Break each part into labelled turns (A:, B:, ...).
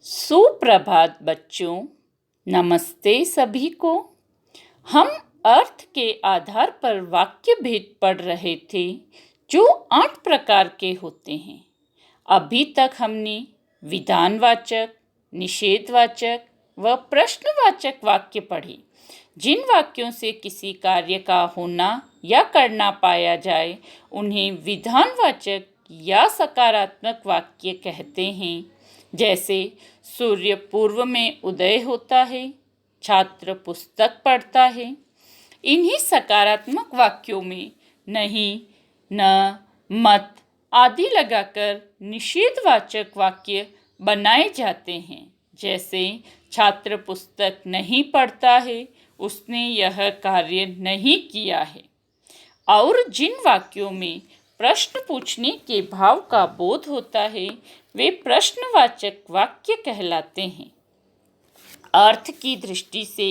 A: सुप्रभात बच्चों, नमस्ते सभी को। हम अर्थ के आधार पर वाक्य भेद पढ़ रहे थे जो 8 प्रकार के होते हैं। अभी तक हमने विधानवाचक, निषेधवाचक व प्रश्नवाचक वाक्य पढ़े। जिन वाक्यों से किसी कार्य का होना या करना पाया जाए उन्हें विधानवाचक या सकारात्मक वाक्य कहते हैं। जैसे सूर्य पूर्व में उदय होता है, छात्र पुस्तक पढ़ता है। इन्हीं सकारात्मक वाक्यों में नहीं, न, मत आदि लगाकर निषेधवाचक वाक्य बनाए जाते हैं। जैसे छात्र पुस्तक नहीं पढ़ता है, उसने यह कार्य नहीं किया है। और जिन वाक्यों में प्रश्न पूछने के भाव का बोध होता है वे प्रश्नवाचक वाक्य कहलाते हैं। अर्थ की दृष्टि से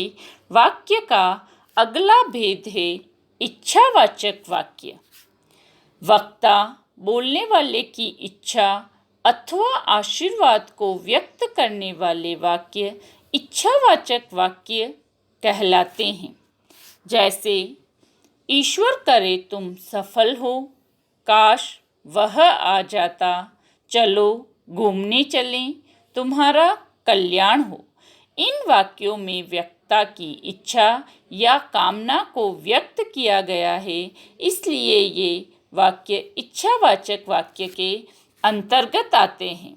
A: वाक्य का अगला भेद है इच्छावाचक वाक्य। वक्ता बोलने वाले की इच्छा अथवा आशीर्वाद को व्यक्त करने वाले वाक्य इच्छावाचक वाक्य कहलाते हैं। जैसे ईश्वर करे तुम सफल हो, काश वह आ जाता, चलो घूमने चलें, तुम्हारा कल्याण हो। इन वाक्यों में वक्ता की इच्छा या कामना को व्यक्त किया गया है, इसलिए ये वाक्य इच्छावाचक वाक्य के अंतर्गत आते हैं।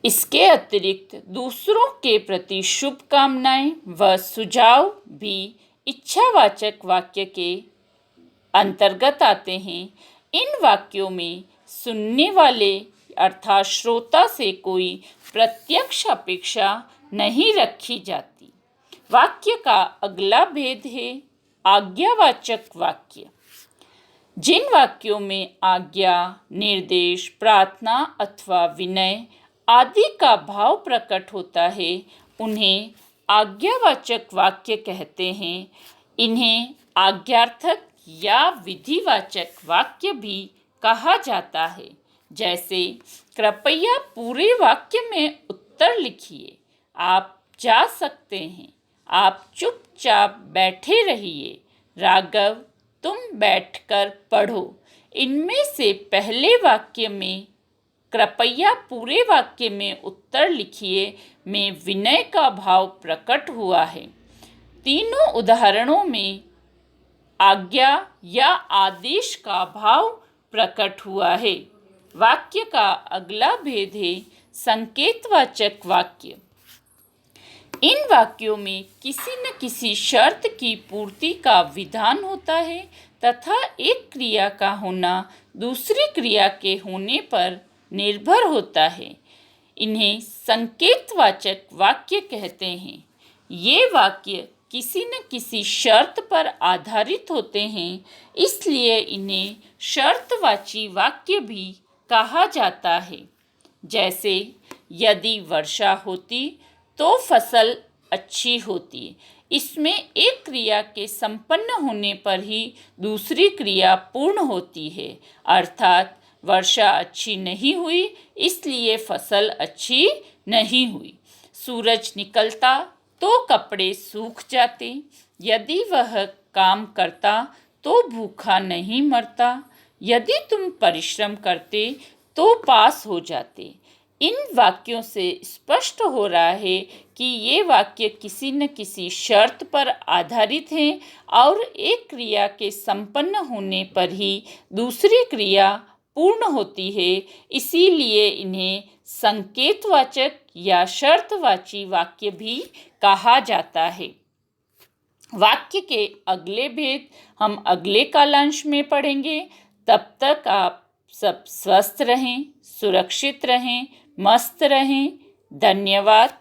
A: इसके अतिरिक्त दूसरों के प्रति शुभकामनाएं व सुझाव भी इच्छावाचक वाक्य के अंतर्गत आते हैं। इन वाक्यों में सुनने वाले अर्थात श्रोता से कोई प्रत्यक्ष अपेक्षा नहीं रखी जाती। वाक्य का अगला भेद है आज्ञावाचक वाक्य। जिन वाक्यों में आज्ञा, निर्देश, प्रार्थना अथवा विनय आदि का भाव प्रकट होता है उन्हें आज्ञावाचक वाक्य कहते हैं। इन्हें आज्ञार्थक या विधिवाचक वाक्य भी कहा जाता है। जैसे कृपया पूरे वाक्य में उत्तर लिखिए, आप जा सकते हैं, आप चुपचाप बैठे रहिए, राघव तुम बैठकर पढ़ो। इनमें से पहले वाक्य में कृपया पूरे वाक्य में उत्तर लिखिए में विनय का भाव प्रकट हुआ है। तीनों उदाहरणों में आज्ञा या आदेश का भाव प्रकट हुआ है। वाक्य का अगला भेद है संकेतवाचक वाक्य। इन वाक्यों में किसी न किसी शर्त की पूर्ति का विधान होता है तथा एक क्रिया का होना दूसरी क्रिया के होने पर निर्भर होता है। इन्हें संकेतवाचक वाक्य कहते हैं। ये वाक्य किसी न किसी शर्त पर आधारित होते हैं, इसलिए इन्हें शर्तवाची वाक्य भी कहा जाता है। जैसे यदि वर्षा होती तो फसल अच्छी होती। इसमें एक क्रिया के संपन्न होने पर ही दूसरी क्रिया पूर्ण होती है, अर्थात वर्षा अच्छी नहीं हुई इसलिए फसल अच्छी नहीं हुई। सूरज निकलता तो कपड़े सूख जाते। यदि वह काम करता तो भूखा नहीं मरता। यदि तुम परिश्रम करते तो पास हो जाते। इन वाक्यों से स्पष्ट हो रहा है कि ये वाक्य किसी न किसी शर्त पर आधारित हैं और एक क्रिया के संपन्न होने पर ही दूसरी क्रिया पूर्ण होती है, इसीलिए इन्हें संकेतवाचक या शर्तवाची वाक्य भी कहा जाता है। वाक्य के अगले भेद हम अगले कालांश में पढ़ेंगे। तब तक आप सब स्वस्थ रहें, सुरक्षित रहें, मस्त रहें। धन्यवाद।